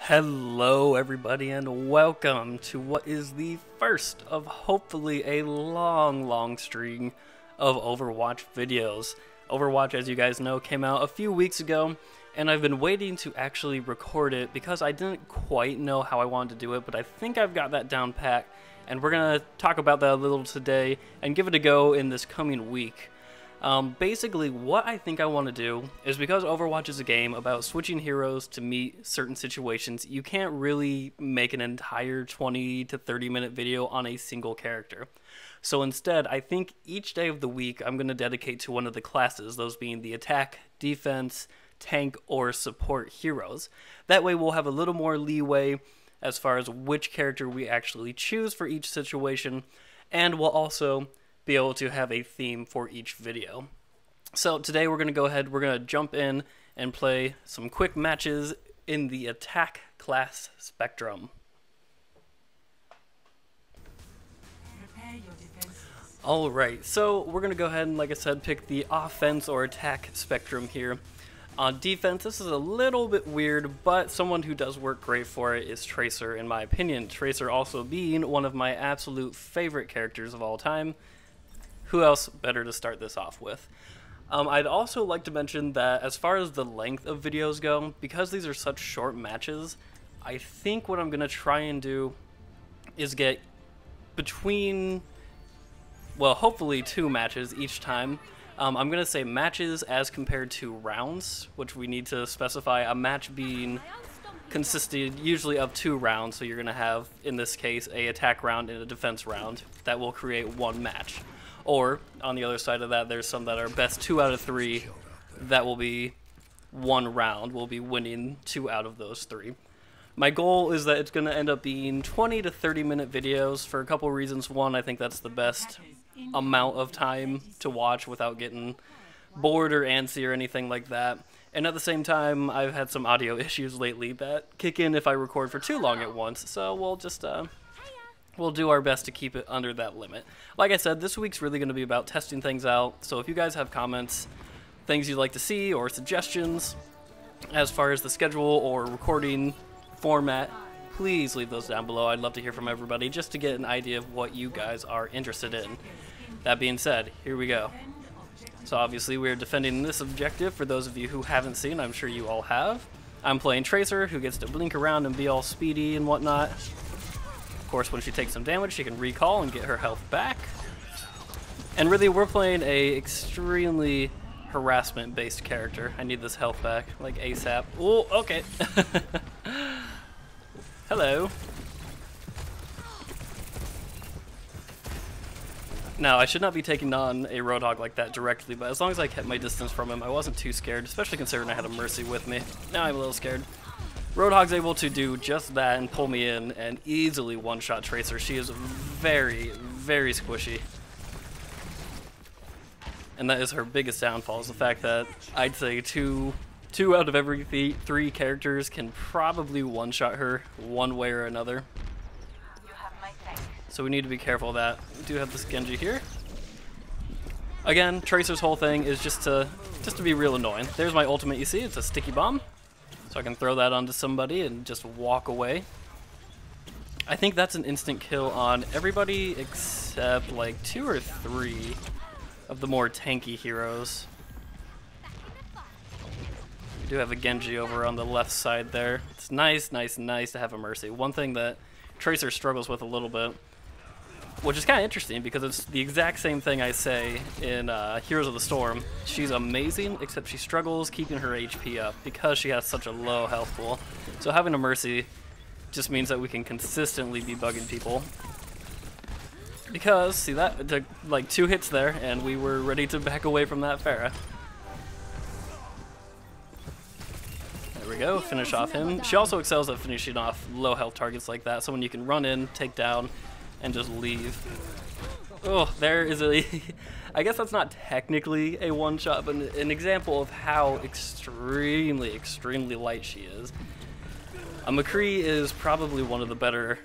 Hello everybody and welcome to what is the first of hopefully a long string of Overwatch videos. Overwatch, as you guys know, came out a few weeks ago and I've been waiting to actually record it because I didn't quite know how I wanted to do it, but I think I've got that down pat and we're gonna talk about that a little today and give it a go in this coming week. Basically, what I think I want to do is, because Overwatch is a game about switching heroes to meet certain situations, you can't really make an entire 20 to 30 minute video on a single character. So instead, I think each day of the week I'm going to dedicate to one of the classes, those being the attack, defense, tank, or support heroes. That way we'll have a little more leeway as far as which character we actually choose for each situation, and we'll also be able to have a theme for each video. So today we're going to go ahead, we're going to jump in and play some quick matches in the attack class spectrum. Alright, so we're going to go ahead and, like I said, pick the offense or attack spectrum here. On defense, this is a little bit weird, but someone who does work great for it is Tracer, in my opinion. Tracer also being one of my absolute favorite characters of all time. Who else better to start this off with? I'd also like to mention that as far as the length of videos go, because these are such short matches, I think what I'm going to try and do is get between, well, hopefully 2 matches each time. I'm going to say matches as compared to rounds, which we need to specify a match being consisted usually of 2 rounds. So you're going to have, in this case, a attack round and a defense round that will create 1 match. Or, on the other side of that, there's some that are best 2 out of 3. That will be 1 round. We'll be winning 2 out of those 3. My goal is that it's going to end up being 20 to 30 minute videos for a couple reasons. One, I think that's the best amount of time to watch without getting bored or antsy or anything like that. And at the same time, I've had some audio issues lately that kick in if I record for too long at once. So we'll just we'll do our best to keep it under that limit. Like I said, this week's really going to be about testing things out, so if you guys have comments, things you'd like to see, or suggestions as far as the schedule or recording format, please leave those down below. I'd love to hear from everybody just to get an idea of what you guys are interested in. That being said, here we go. So obviously we're defending this objective. For those of you who haven't seen, I'm sure you all have. I'm playing Tracer, who gets to blink around and be all speedy and whatnot. Of course, when she takes some damage, she can recall and get her health back. And really, we're playing a extremely harassment-based character. I need this health back, like ASAP. Oh, okay. Hello. Now, I should not be taking on a Roadhog like that directly, but as long as I kept my distance from him, I wasn't too scared, especially considering I had a Mercy with me. Now I'm a little scared. Roadhog's able to do just that and pull me in and easily one-shot Tracer. She is very squishy. And that is her biggest downfall, is the fact that I'd say two out of every 3 characters can probably one-shot her one way or another. So we need to be careful of that. We do have this Genji here. Again, Tracer's whole thing is just to be real annoying. There's my ultimate, you see, it's a sticky bomb. So I can throw that onto somebody and just walk away. I think that's an instant kill on everybody except like 2 or 3 of the more tanky heroes. We do have a Genji over on the left side there. It's nice to have a Mercy. One thing that Tracer struggles with a little bit, which is kind of interesting because it's the exact same thing I say in Heroes of the Storm. She's amazing, except she struggles keeping her HP up because she has such a low health pool. So having a Mercy just means that we can consistently be bugging people. Because, see that? It took like 2 hits there, and we were ready to back away from that Pharah. There we go, finish off him. She also excels at finishing off low health targets like that, someone you can run in, take down, and just leave. Oh, there is a... I guess that's not technically a one-shot, but an example of how extremely light she is. A McCree is probably one of the better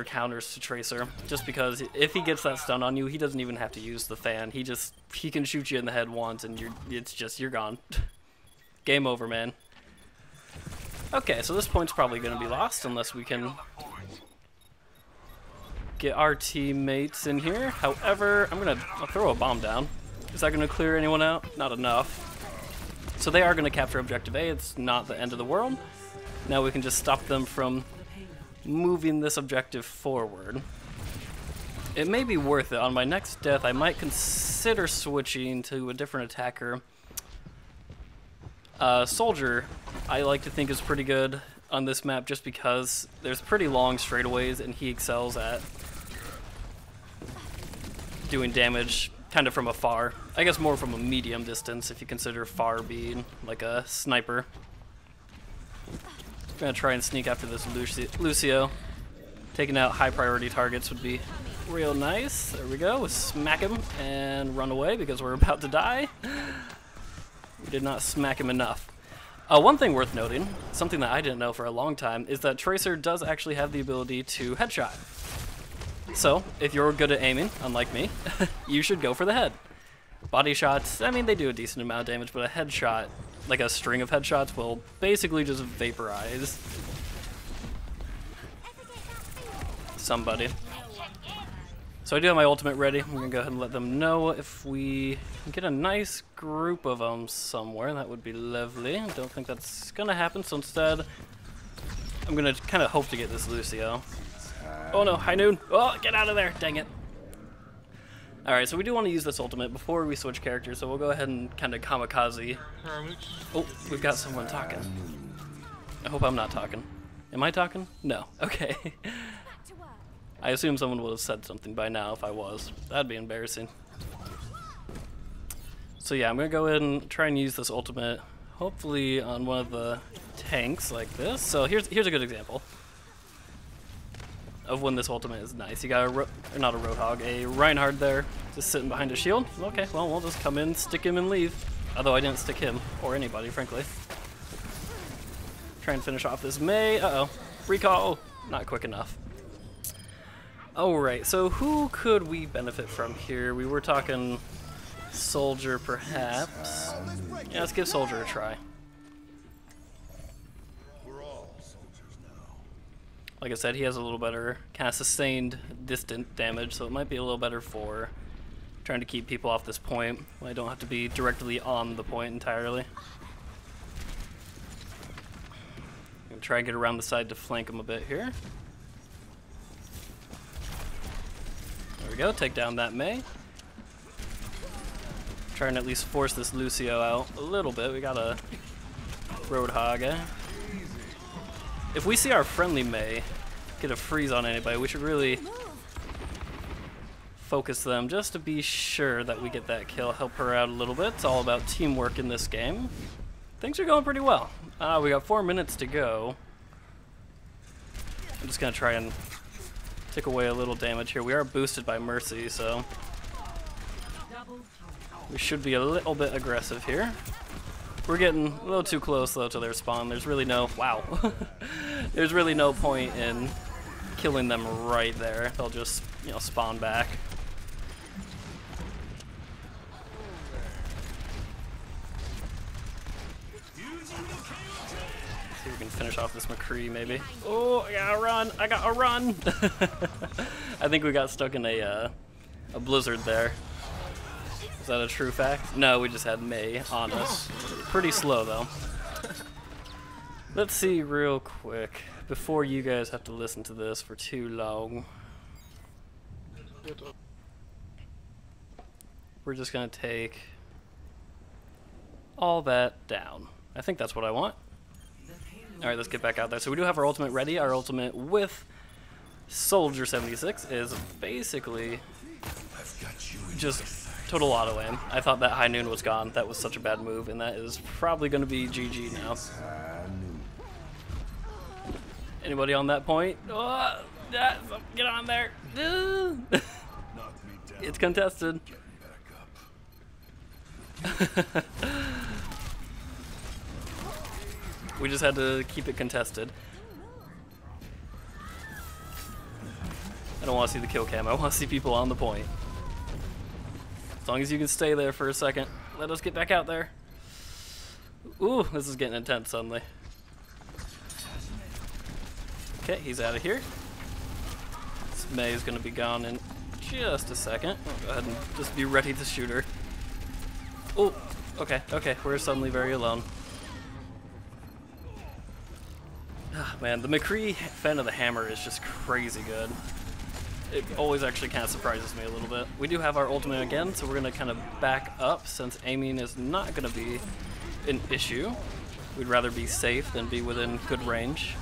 counters to Tracer, just because if he gets that stun on you, he doesn't even have to use the fan. He can shoot you in the head once, and you're gone. Game over, man. Okay, so this point's probably going to be lost unless we can get our teammates in here. However, I'll throw a bomb down. Is that going to clear anyone out? Not enough. So they are going to capture objective A. It's not the end of the world. Now we can just stop them from moving this objective forward. It may be worth it. On my next death, I might consider switching to a different attacker. Soldier, I like to think is pretty good on this map just because there's pretty long straightaways and he excels at doing damage kind of from afar. I guess more from a medium distance if you consider far being like a sniper. I'm gonna try and sneak after this Lucio. Taking out high priority targets would be real nice. There we go. Smack him and run away because we're about to die. We did not smack him enough. One thing worth noting, something that I didn't know for a long time, is that Tracer does actually have the ability to headshot. So, if you're good at aiming, unlike me, you should go for the head. Body shots, I mean, they do a decent amount of damage, but a headshot, like a string of headshots, will basically just vaporize somebody. So I do have my ultimate ready. I'm gonna go ahead and let them know. If we can get a nice group of them somewhere, that would be lovely. I don't think that's gonna happen, so instead I'm gonna kind of hope to get this Lucio. Oh no, high noon. Oh, get out of there, dang it. Alright, so we do want to use this ultimate before we switch characters, so we'll go ahead and kind of kamikaze. Oh, we've got someone talking. I hope I'm not talking. Am I talking? No. Okay. I assume someone would have said something by now if I was. That'd be embarrassing. So yeah, I'm gonna go ahead and try and use this ultimate, hopefully on one of the tanks like this. So here's a good example of when this ultimate is nice. You got not a Roadhog, a Reinhardt there, just sitting behind a shield. Okay, well we'll just come in, stick him, and leave. Although I didn't stick him or anybody, frankly. Try and finish off this Mei. Uh-oh, recall. Not quick enough. Alright, so who could we benefit from here? We were talking Soldier, perhaps. Yeah, let's give Soldier a try. Like I said, he has a little better kind of sustained distant damage, so it might be a little better for trying to keep people off this point. I don't have to be directly on the point entirely. I'm gonna try and get around the side to flank him a bit here. There we go, take down that Mei. Try and at least force this Lucio out a little bit. We got a Roadhog, eh? If we see our friendly Mei get a freeze on anybody, we should really focus them just to be sure that we get that kill, help her out a little bit. It's all about teamwork in this game. Things are going pretty well. We got 4 minutes to go. I'm just gonna try and take away a little damage here. We are boosted by Mercy, so we should be a little bit aggressive here. We're getting a little too close though to their spawn. There's really no, wow. There's really no point in killing them right there. They'll just, you know, spawn back. See if we can finish off this McCree maybe. Oh, I gotta run! I gotta run! I think we got stuck in a blizzard there. Is that a true fact? No, we just had Mei on us. Pretty slow though. Let's see real quick before you guys have to listen to this for too long. We're just gonna take all that down. I think that's what I want. Alright, let's get back out there. So we do have our ultimate ready. Our ultimate with Soldier 76 is basically just total auto aim. I thought that high noon was gone. That was such a bad move, and that is probably going to be GG now. Anybody on that point? Oh, get on there. It's contested. We just had to keep it contested. I don't want to see the kill cam. I want to see people on the point. As long as you can stay there for a second. Let us get back out there. Ooh, this is getting intense suddenly. Okay, he's out of here. This Mei is going to be gone in just a second. I'll go ahead and just be ready to shoot her. Oh, okay, okay, we're suddenly very alone. Ah, man, the McCree Fan of the Hammer is just crazy good. It always actually kind of surprises me a little bit. We do have our ultimate again, so we're going to kind of back up since aiming is not going to be an issue. We'd rather be safe than be within good range.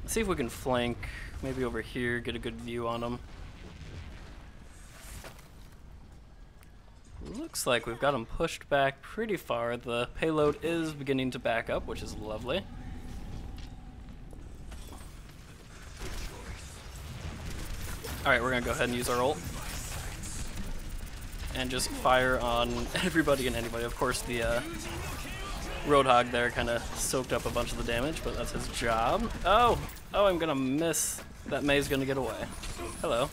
Let's see if we can flank, maybe over here, get a good view on them. Looks like we've got them pushed back pretty far. The payload is beginning to back up, which is lovely. Alright, we're gonna go ahead and use our ult. And just fire on everybody and anybody. Of course, the Roadhog there kind of soaked up a bunch of the damage, but that's his job. Oh! Oh, I'm gonna miss. That Mei's gonna get away. Hello.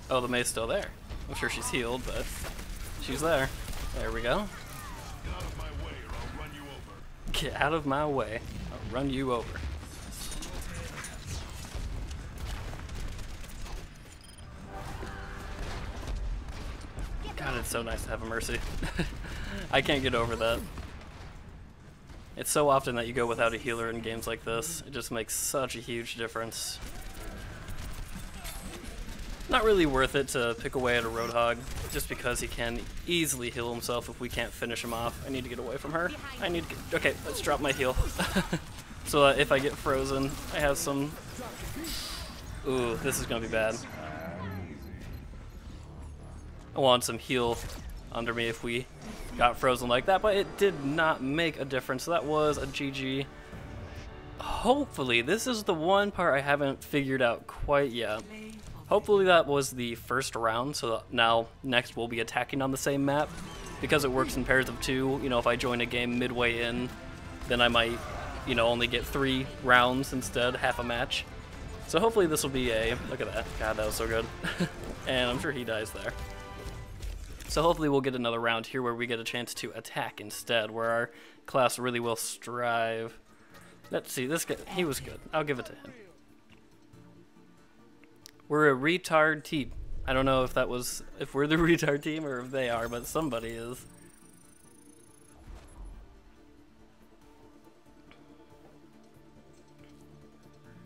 Oh, the Mei's still there. I'm sure she's healed, but she's there. There we go. Get out of my way. I'll run you over. God, it's so nice to have a Mercy. I can't get over that. It's so often that you go without a healer in games like this. It just makes such a huge difference. Not really worth it to pick away at a Roadhog, just because he can easily heal himself if we can't finish him off. I need to get away from her. I need to get... Okay, let's drop my heal. So if I get frozen, I have some... Ooh, this is gonna be bad. I want some heal under me if we got frozen like that, but it did not make a difference. So that was a GG. Hopefully, this is the one part I haven't figured out quite yet. Hopefully that was the first round, so now next we'll be attacking on the same map. Because it works in pairs of 2, you know, if I join a game midway in, then I might, you know, only get 3 rounds instead, half a match. So hopefully this will be a... Look at that. God, that was so good. And I'm sure he dies there. So hopefully we'll get another round here where we get a chance to attack instead, where our class really will strive. Let's see, this guy, he was good. I'll give it to him. We're a retard team. I don't know if that was, if we're the retard team or if they are, but somebody is.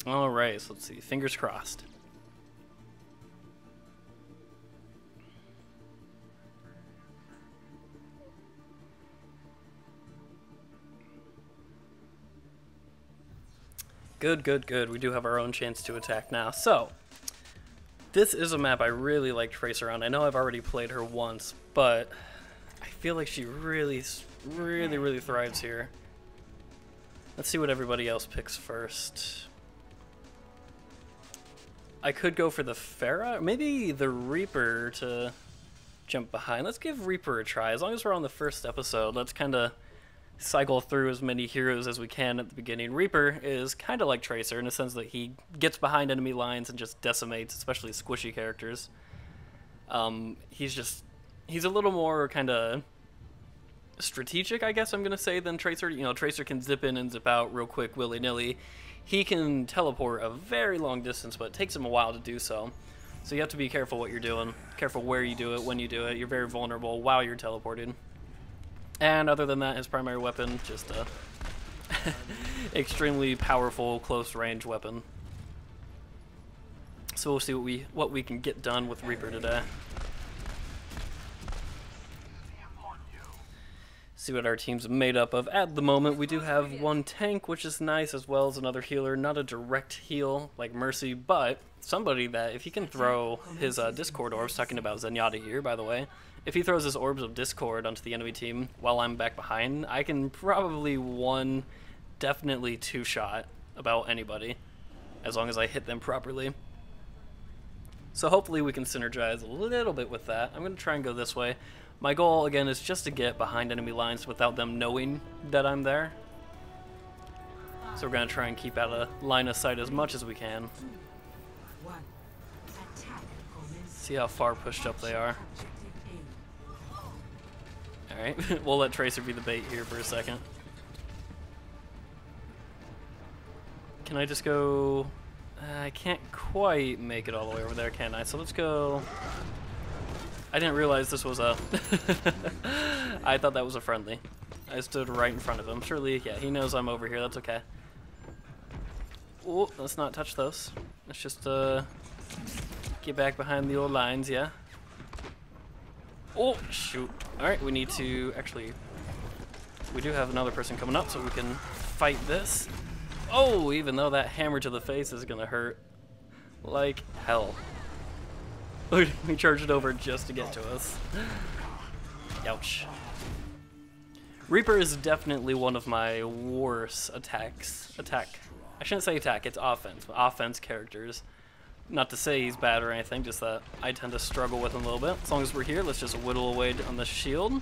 Alright, so let's see, fingers crossed. Good, good, good. We do have our own chance to attack now. So, this is a map I really like Tracer on. I know I've already played her once, but I feel like she really thrives here. Let's see what everybody else picks first. I could go for the Pharah, maybe the Reaper to jump behind. Let's give Reaper a try. As long as we're on the first episode, let's kind of cycle through as many heroes as we can at the beginning. Reaper is kind of like Tracer in the sense that he gets behind enemy lines and just decimates, especially squishy characters. He's a little more kind of strategic, I guess I'm going to say, than Tracer. You know, Tracer can zip in and zip out real quick, willy-nilly. He can teleport a very long distance, but it takes him a while to do so. So you have to be careful what you're doing, careful where you do it, when you do it. You're very vulnerable while you're teleported. And other than that, his primary weapon, just a extremely powerful close-range weapon. So we'll see what we can get done with Reaper today. See what our team's made up of. At the moment, we do have one tank, which is nice, as well as another healer. Not a direct heal like Mercy, but somebody that, if he can throw his Discord orbs, talking about Zenyatta here, by the way, if he throws his orbs of Discord onto the enemy team while I'm back behind, I can probably one, definitely two-shot about anybody, as long as I hit them properly. So hopefully we can synergize a little bit with that. I'm going to try and go this way. My goal, again, is just to get behind enemy lines without them knowing that I'm there. So we're going to try and keep out of line of sight as much as we can. See how far pushed up they are. Alright, we'll let Tracer be the bait here for a second. Can I just go... I can't quite make it all the way over there, can I? So let's go... I didn't realize this was a... I thought that was a friendly. I stood right in front of him. Surely, yeah, he knows I'm over here. That's okay. Oh, let's not touch those. Let's just get back behind the old lines, yeah? Oh, shoot. Alright, we need to... Actually, we do have another person coming up, so we can fight this. Oh, even though that hammer to the face is gonna hurt like hell. We charged over just to get to us. Ouch. Reaper is definitely one of my worst attacks. I shouldn't say attack, it's offense. But offense characters. Not to say he's bad or anything, just that I tend to struggle with him a little bit. As long as we're here, let's just whittle away on the shield.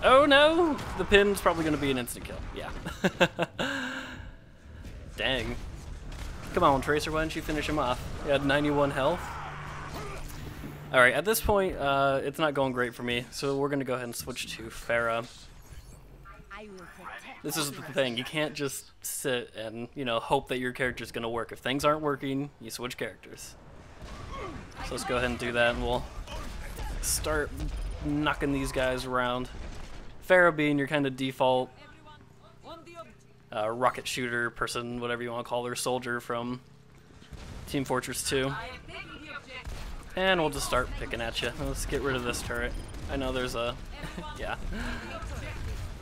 Oh no! The pin's probably going to be an instant kill. Yeah. Dang. Come on, Tracer, why didn't you finish him off? He had 91 health. Alright, at this point, it's not going great for me, so we're going to go ahead and switch to Pharah. This is the thing, you can't just sit and, you know, hope that your character's going to work. If things aren't working, you switch characters. So let's go ahead and do that, and we'll start knocking these guys around. Pharah being your kind of default rocket shooter person, whatever you want to call her, soldier from Team Fortress 2. And we'll just start picking at you. Let's get rid of this turret. I know there's a, yeah,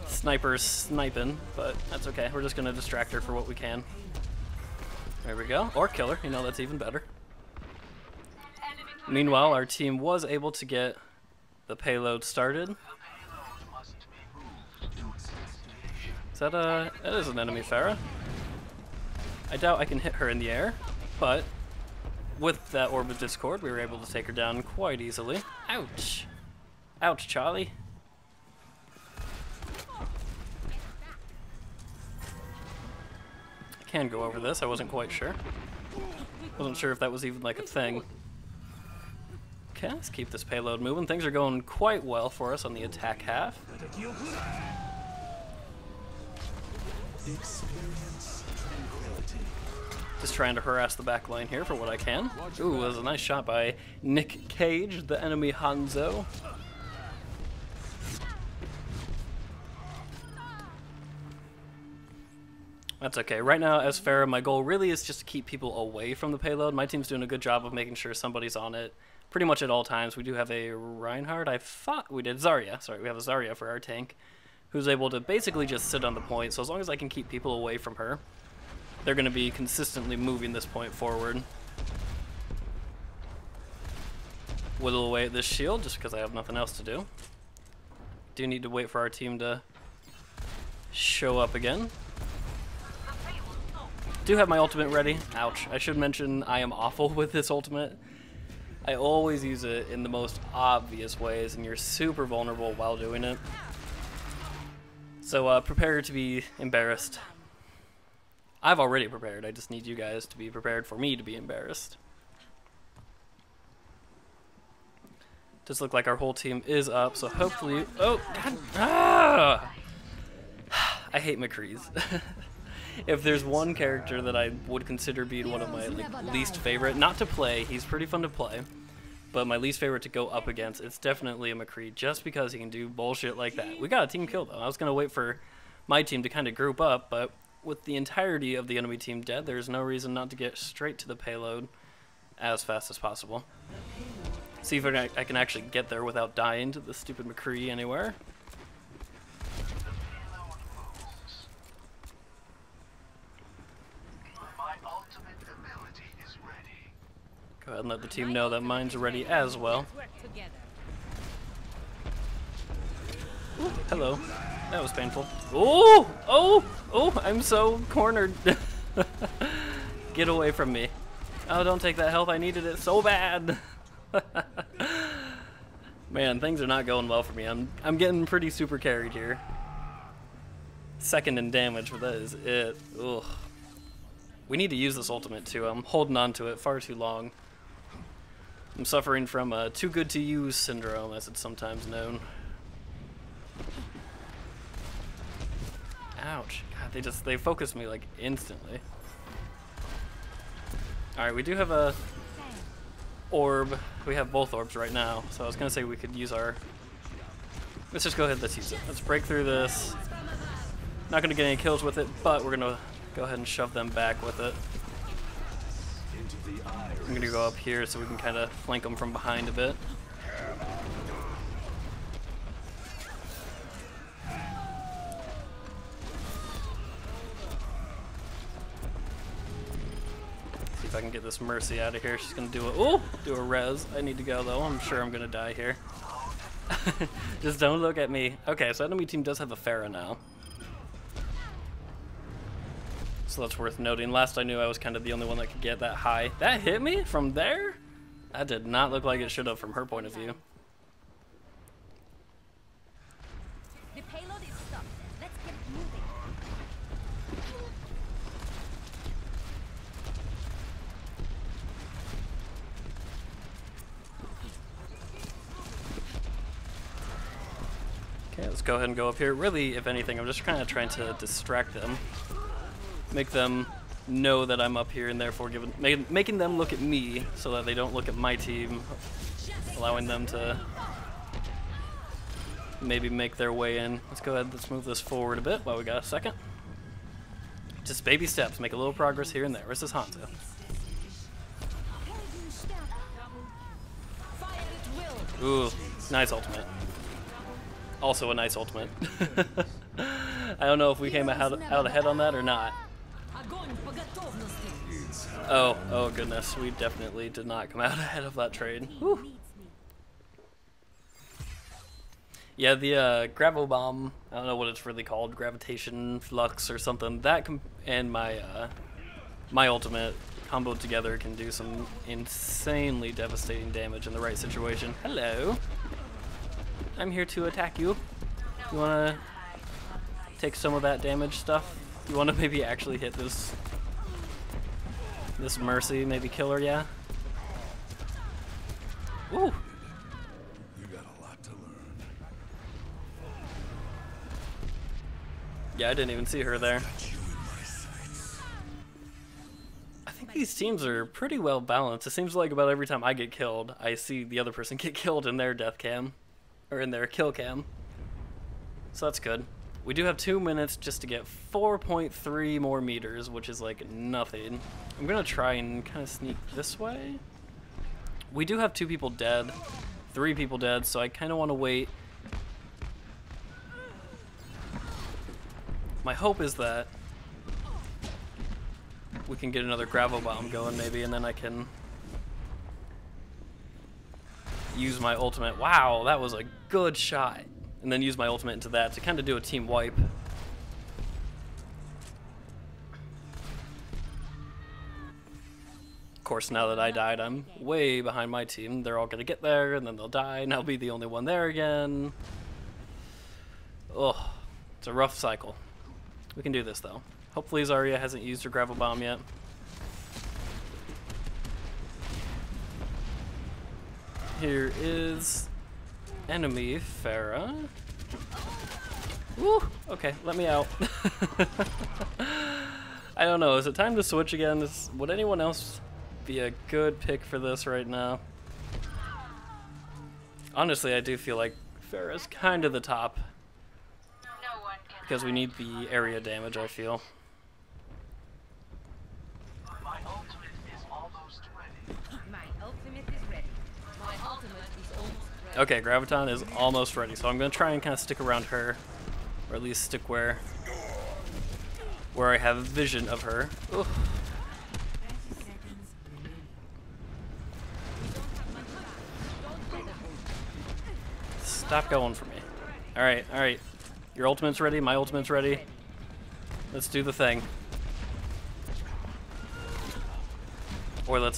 sniper's sniping, but that's okay. We're just going to distract her for what we can. There we go. Or kill her, you know, that's even better. Meanwhile, our team was able to get the payload started. Is that that is an enemy Pharah. I doubt I can hit her in the air, but with that Orb of Discord, we were able to take her down quite easily. Ouch! Ouch, Charlie. I can go over this, I wasn't quite sure. Wasn't sure if that was even like a thing. Okay, let's keep this payload moving. Things are going quite well for us on the attack half. Just trying to harass the back line here for what I can. Ooh, that was a nice shot by Nick Cage, the enemy Hanzo. That's okay. Right now, as Pharah, my goal really is just to keep people away from the payload. My team's doing a good job of making sure somebody's on it pretty much at all times. We do have a Reinhardt. I thought we did Zarya. Sorry, we have a Zarya for our tank, who's able to basically just sit on the point. So as long as I can keep people away from her, they're going to be consistently moving this point forward. Whittle away at this shield just because I have nothing else to do. Do need to wait for our team to show up again. Do have my ultimate ready. Ouch. I should mention I am awful with this ultimate. I always use it in the most obvious ways, and you're super vulnerable while doing it. So prepare to be embarrassed. I've already prepared. I just need you guys to be prepared for me to be embarrassed. Does look like our whole team is up, so hopefully... Oh, God! Ah! I hate McCree's. If there's one character that I would consider being one of my least favorite, not to play, he's pretty fun to play, but my least favorite to go up against, it's definitely a McCree, just because he can do bullshit like that. We got a team kill though. I was going to wait for my team to kind of group up, but with the entirety of the enemy team dead, there's no reason not to get straight to the payload as fast as possible. See if I can actually get there without dying to the stupid McCree anywhere. Go ahead and let the team know that mine's ready as well. Ooh, hello. That was painful. Oh! Oh! Oh! I'm so cornered. Get away from me. Oh, don't take that health. I needed it so bad. Man, things are not going well for me. I'm getting pretty super carried here. Second in damage, but that is it. Ugh. We need to use this ultimate too. I'm holding on to it far too long. I'm suffering from too good to use syndrome, as it's sometimes known. Ouch. God, they focus me like instantly. Alright, we do have a orb. We have both orbs right now, so I was gonna say we could use our... Let's just go ahead, let's use it. Let's break through this. Not gonna get any kills with it, but we're gonna go ahead and shove them back with it. I'm gonna go up here so we can kind of flank them from behind a bit. See if I can get this Mercy out of here. She's gonna do a res. I need to go though. I'm sure I'm gonna die here. Just don't look at me. Okay, so enemy team does have a Pharah now. So that's worth noting. Last I knew I was kind of the only one that could get that high. That hit me from there? That did not look like it should have from her point of view. The payload is stopped. Let's get moving. Okay, let's go ahead and go up here. Really, if anything, I'm just kind of trying to distract them. Make them know that I'm up here and therefore making them look at me so that they don't look at my team, allowing them to maybe make their way in. Let's go ahead, let's move this forward a bit while we got a second. Just baby steps, make a little progress here and there. Where's this Hanzo? Ooh, nice ultimate. Also a nice ultimate. I don't know if we came out ahead on that or not. Oh goodness, we definitely did not come out ahead of that trade. Whew. Yeah, the gravel bomb, I don't know what it's really called, gravitation flux or something, that and my my ultimate comboed together can do some insanely devastating damage in the right situation. Hello. I'm here to attack you. You wanna take some of that damage stuff? You wanna maybe actually hit this Mercy, maybe kill her, yeah? Ooh! You got a lot to learn. Yeah, I didn't even see her there. I think these teams are pretty well balanced. It seems like about every time I get killed, I see the other person get killed in their death cam. Or in their kill cam. So that's good. We do have 2 minutes just to get 4.3 more meters, which is like nothing. I'm gonna try and kind of sneak this way. We do have 2 people dead, 3 people dead, so I kind of want to wait. My hope is that we can get another gravel bomb going maybe, and then I can use my ultimate. Wow, that was a good shot. And then use my ultimate into that to kind of do a team wipe. Of course, now that I died, I'm way behind my team. They're all gonna get there, and then they'll die, and I'll be the only one there again. Oh, it's a rough cycle. We can do this, though. Hopefully Zarya hasn't used her gravel bomb yet. Here is enemy Pharah. Woo! Okay, let me out. I don't know, is it time to switch again? Would anyone else be a good pick for this right now? Honestly, I do feel like Pharah's kind of the top. Because we need the area damage, I feel. My ultimate is almost ready. My ultimate is ready. My ultimate is almost ready. Okay, Graviton is almost ready, so I'm going to try and kind of stick around her. Or at least stick where I have vision of her. Oof. Stop going for me. Alright, alright. Your ultimate's ready, my ultimate's ready. Let's do the thing. Or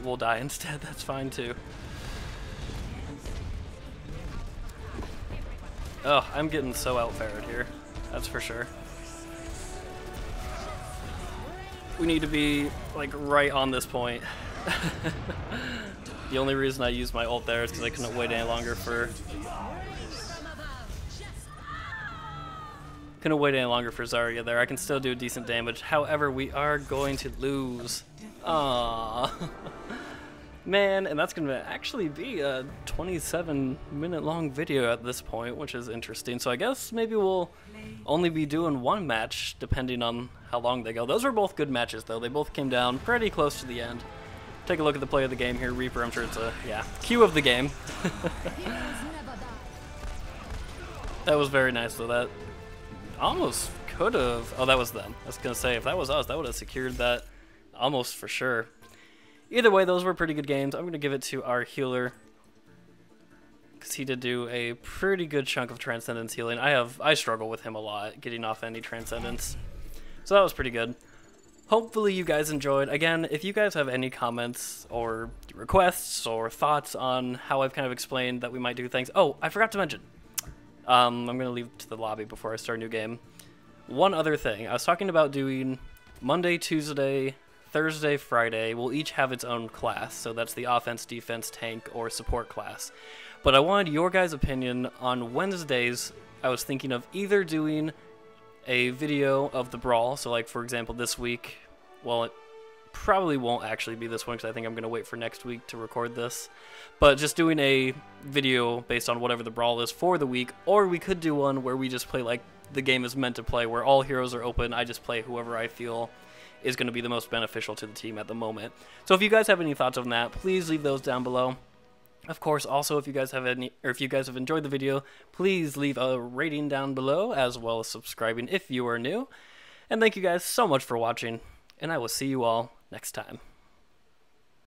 we'll die instead, that's fine too. Oh, I'm getting so out-fared here. That's for sure. We need to be, like, right on this point. The only reason I used my ult there is because I couldn't wait any longer for... Couldn't wait any longer for Zarya there. I can still do decent damage. However, we are going to lose. Aww. Man, and that's going to actually be a 27-minute long video at this point, which is interesting. So I guess maybe we'll only be doing one match, depending on how long they go. Those were both good matches, though. They both came down pretty close to the end. Take a look at the play of the game here. Reaper, I'm sure it's a, yeah, cue of the game. That was very nice, though. That almost could have... Oh, that was them. I was going to say, if that was us, that would have secured that almost for sure. Either way, those were pretty good games. I'm going to give it to our healer, because he did do a pretty good chunk of Transcendence healing. I struggle with him a lot, getting off any Transcendence. So that was pretty good. Hopefully you guys enjoyed. Again, if you guys have any comments or requests or thoughts on how I've kind of explained that we might do things... Oh, I forgot to mention. I'm going to leave it to the lobby before I start a new game. One other thing. I was talking about doing Monday, Tuesday, Thursday, Friday will each have its own class. So that's the offense, defense, tank, or support class. But I wanted your guys' opinion on Wednesdays. I was thinking of either doing a video of the brawl. So like, for example, this week, well, it probably won't actually be this one because I think I'm going to wait for next week to record this. But just doing a video based on whatever the brawl is for the week, or we could do one where we just play like the game is meant to play, where all heroes are open. I just play whoever I feel is going to be the most beneficial to the team at the moment. So if you guys have any thoughts on that, please leave those down below. Of course, also if you guys have any, or if you guys have enjoyed the video, please leave a rating down below, as well as subscribing if you are new. And thank you guys so much for watching, and I will see you all next time.